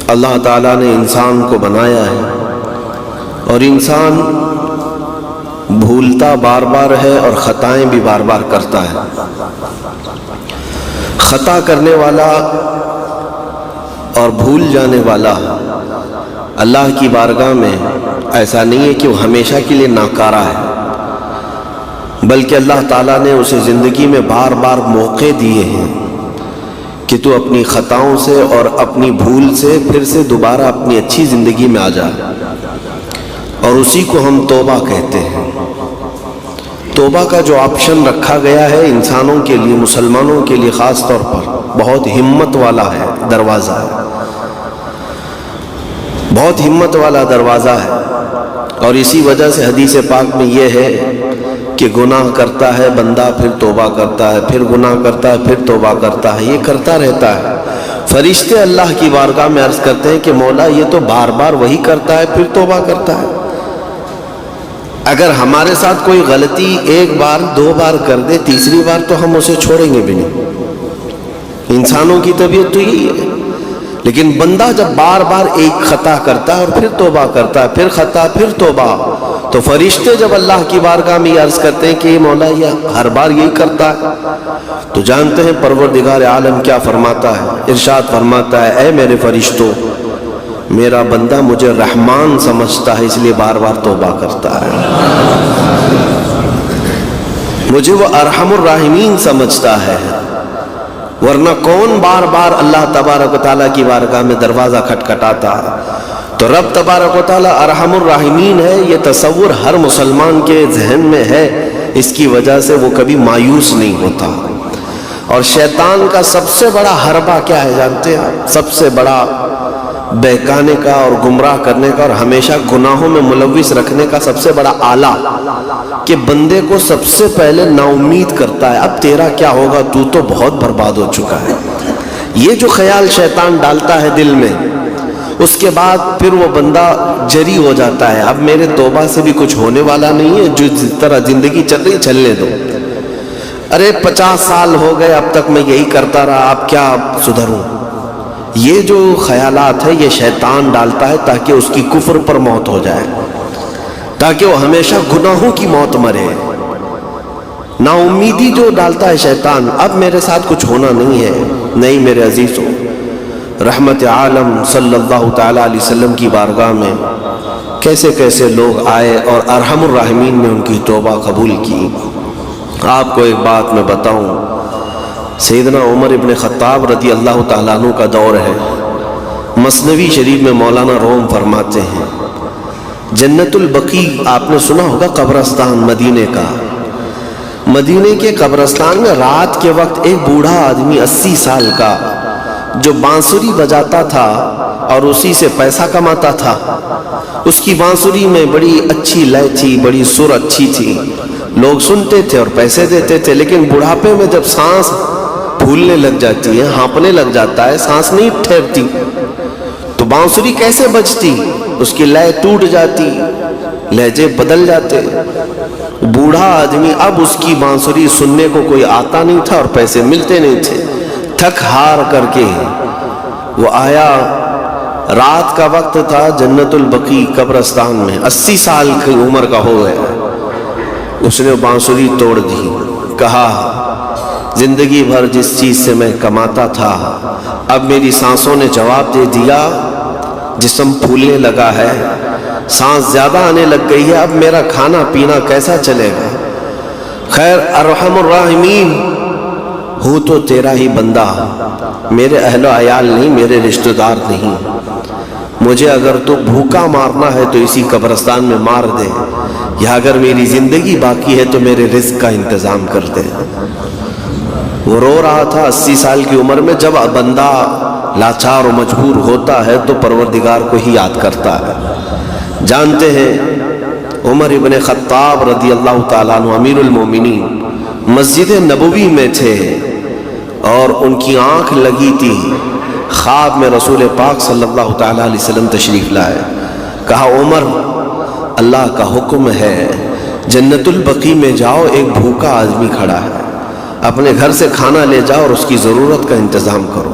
اللہ تعالیٰ نے انسان کو بنایا ہے اور انسان بھولتا بار بار ہے اور خطائیں بھی بار بار کرتا ہے۔ خطا کرنے والا اور بھول جانے والا اللہ کی بارگاہ میں ایسا نہیں ہے کہ وہ ہمیشہ کے لیے ناکارہ ہے، بلکہ اللہ تعالیٰ نے اسے زندگی میں بار بار موقع دیے ہیں کہ تو اپنی خطاؤں سے اور اپنی بھول سے پھر سے دوبارہ اپنی اچھی زندگی میں آ جا، اور اسی کو ہم توبہ کہتے ہیں۔ توبہ کا جو آپشن رکھا گیا ہے انسانوں کے لیے، مسلمانوں کے لیے خاص طور پر، بہت ہمت والا ہے دروازہ ہے، بہت ہمت والا دروازہ ہے۔ اور اسی وجہ سے حدیث پاک میں یہ ہے کہ گناہ کرتا ہے بندہ، پھر توبہ کرتا ہے، پھر گناہ کرتا ہے، پھر توبہ کرتا ہے، یہ کرتا رہتا ہے۔ فرشتے اللہ کی بارگاہ میں عرض کرتے ہیں کہ مولا یہ تو بار بار وہی کرتا ہے، پھر توبہ کرتا ہے۔ اگر ہمارے ساتھ کوئی غلطی ایک بار دو بار کر دے، تیسری بار تو ہم اسے چھوڑیں گے بھی نہیں۔ انسانوں کی طبیعت تو یہی ہے، لیکن بندہ جب بار بار ایک خطا کرتا ہے اور پھر توبہ کرتا ہے، پھر خطا پھر توبہ، تو فرشتے جب اللہ کی بارگاہ میں عرض کرتے ہیں کہ مولا یہ ہر بار یہی کرتا ہے، تو جانتے ہیں پروردگار عالم کیا فرماتا ہے؟ ارشاد فرماتا ہے اے میرے فرشتوں، میرا بندہ مجھے رحمان سمجھتا ہے اس لیے بار بار توبہ کرتا ہے، مجھے وہ ارحم الراحمین سمجھتا ہے، ورنہ کون بار بار اللہ تبارک و تعالیٰ کی بارگاہ میں دروازہ کھٹکھٹاتا ہے؟ تو رب تبارک و تعالیٰ ارحم الراحمین ہے، یہ تصور ہر مسلمان کے ذہن میں ہے، اس کی وجہ سے وہ کبھی مایوس نہیں ہوتا۔ اور شیطان کا سب سے بڑا حربہ کیا ہے جانتے ہیں؟ سب سے بڑا بہکانے کا اور گمراہ کرنے کا اور ہمیشہ گناہوں میں ملوث رکھنے کا سب سے بڑا آلہ کہ بندے کو سب سے پہلے نا امید کرتا ہے، اب تیرا کیا ہوگا، تو تو بہت برباد ہو چکا ہے۔ یہ جو خیال شیطان ڈالتا ہے دل میں، اس کے بعد پھر وہ بندہ جری ہو جاتا ہے، اب میرے توبہ سے بھی کچھ ہونے والا نہیں ہے، جو جس طرح زندگی چل رہی چلنے دو، ارے 50 سال ہو گئے اب تک میں یہی کرتا رہا، اب کیا سدھروں۔ یہ جو خیالات ہے یہ شیطان ڈالتا ہے تاکہ اس کی کفر پر موت ہو جائے، تاکہ وہ ہمیشہ گناہوں کی موت مرے۔ نا امیدی جو ڈالتا ہے شیطان، اب میرے ساتھ کچھ ہونا نہیں ہے۔ نہیں میرے عزیزوں، رحمت عالم صلی اللہ تعالیٰ علیہ وسلم کی بارگاہ میں کیسے کیسے لوگ آئے اور ارحم الراحمین نے ان کی توبہ قبول کی۔ آپ کو ایک بات میں بتاؤں، سیدنا عمر ابن خطاب رضی اللہ تعالیٰ عنہ کا دور ہے، مثنوی شریف میں مولانا روم فرماتے ہیں جنت البقیع، آپ نے سنا ہوگا قبرستان مدینے کا، مدینے کے قبرستان میں رات کے وقت ایک بوڑھا آدمی 80 سال کا جو بانسری بجاتا تھا اور اسی سے پیسہ کماتا تھا، اس کی بانسری میں بڑی اچھی لے تھی، بڑی سر اچھی تھی، لوگ سنتے تھے اور پیسے دیتے تھے، لیکن بڑھاپے میں جب سانس پھولنے لگ جاتی ہے، ہانپنے لگ جاتا ہے، سانس نہیں ٹھہرتی، تو بانسری کیسے بجتی؟ اس کی لے ٹوٹ جاتی، لہجے بدل جاتے۔ بوڑھا آدمی، اب اس کی بانسری سننے کو کوئی آتا نہیں تھا اور پیسے ملتے نہیں تھے، تھک ہار کر کے وہ آیا، رات کا وقت تھا، جنت البقیع قبرستان میں، 80 سال کی عمر کا ہو گیا، اس نے بانسری توڑ دی، کہا زندگی بھر جس چیز سے میں کماتا تھا اب میری سانسوں نے جواب دے دیا، جسم پھولنے لگا ہے، سانس زیادہ آنے لگ گئی ہے، اب میرا کھانا پینا کیسا چلے گا؟ خیر ارحم الراحمین، ہوں تو تیرا ہی بندہ، میرے اہل و عیال نہیں، میرے رشتہ دار نہیں، مجھے اگر تو بھوکا مارنا ہے تو اسی قبرستان میں مار دے، یا اگر میری زندگی باقی ہے تو میرے رزق کا انتظام کر دے۔ وہ رو رہا تھا 80 سال کی عمر میں۔ جب بندہ لاچار و مجبور ہوتا ہے تو پروردگار کو ہی یاد کرتا ہے۔ جانتے ہیں عمر ابن خطاب رضی اللہ تعالیٰ عنہ امیر المومنین مسجد نبوی میں تھے اور ان کی آنکھ لگی تھی، خواب میں رسول پاک صلی اللہ تعالیٰ علیہ وسلم تشریف لائے، کہا عمر اللہ کا حکم ہے جنت البقیع میں جاؤ، ایک بھوکا آدمی کھڑا ہے، اپنے گھر سے کھانا لے جاؤ اور اس کی ضرورت کا انتظام کرو۔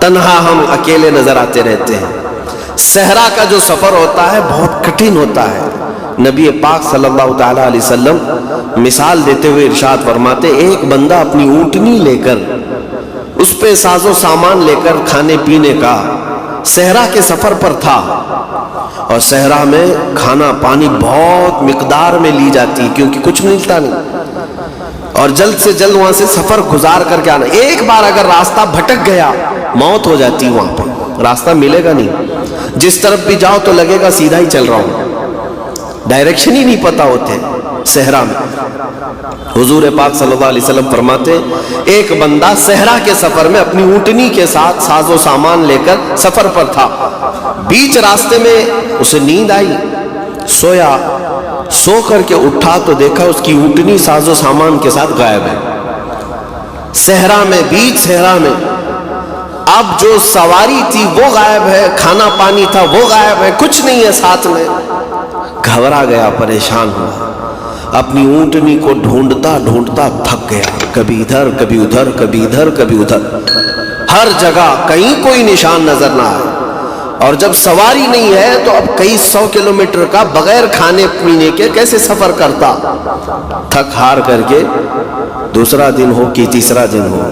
تنہا ہم اکیلے نظر آتے رہتے ہیں۔ صحرا کا جو سفر ہوتا ہے بہت کٹھن ہوتا ہے۔ نبی پاک صلی اللہ تعالی علیہ وسلم مثال دیتے ہوئے ارشاد فرماتے، ایک بندہ اپنی اونٹنی لے کر، اس پہ ساز و سامان لے کر کھانے پینے کا صحرا کے سفر پر تھا، اور صحرا میں کھانا پانی بہت مقدار میں لی جاتی کیونکہ کچھ ملتا نہیں، اور جلد سے جلد وہاں سے سفر گزار کر کے آنا۔ ایک بار اگر راستہ بھٹک گیا موت ہو جاتی، وہاں پہ راستہ ملے گا نہیں، جس طرف بھی جاؤ تو لگے گا سیدھا ہی چل رہا ہوں، ڈائریکشن ہی نہیں پتا ہوتے صحرا میں۔ حضور پاک صلی اللہ علیہ وسلم فرماتے، ایک بندہ صحرا کے سفر میں اپنی اونٹنی کے ساتھ ساز و سامان لے کر سفر پر تھا، بیچ راستے میں اسے نیند آئی، سویا، سو کر کے اٹھا تو دیکھا اس کی اونٹنی ساز و سامان کے ساتھ غائب ہے، صحرا میں، بیچ صحرا میں۔ اب جو سواری تھی وہ غائب ہے، کھانا پانی تھا وہ غائب ہے، کچھ نہیں ہے ساتھ میں۔ گھبرا گیا، پریشان ہوا، اپنی اونٹنی کو ڈھونڈتا ڈھونڈتا تھک گیا، کبھی ادھر کبھی ادھر، کبھی ادھر کبھی ادھر، ہر جگہ کہیں کوئی نشان نظر نہ آئے۔ اور جب سواری نہیں ہے تو اب کئی 100 کلومیٹر کا بغیر کھانے پینے کے کیسے سفر کرتا؟ تھک ہار کر کے دوسرا دن ہو کہ تیسرا دن ہو،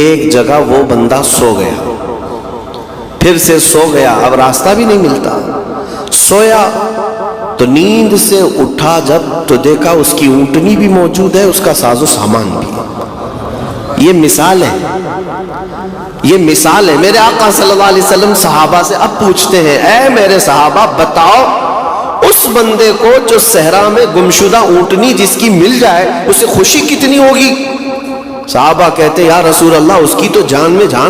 ایک جگہ وہ بندہ سو گیا، پھر سے سو گیا، اب راستہ بھی نہیں ملتا۔ سویا تو نیند سے اٹھا جب تو دیکھا اس کی اونٹنی بھی موجود ہے، اس کا ساز و سامان بھی۔ یہ مثال ہے، یہ مثال ہے۔ میرے آقا صلی اللہ علیہ وسلم صحابہ سے اب پوچھتے ہیں، اے میرے صحابہ بتاؤ اس بندے کو جو صحرا میں گمشدہ اونٹنی جس کی مل جائے اسے خوشی کتنی ہوگی؟ صحابہ کہتے یا رسول اللہ اس کی تو جان میں جان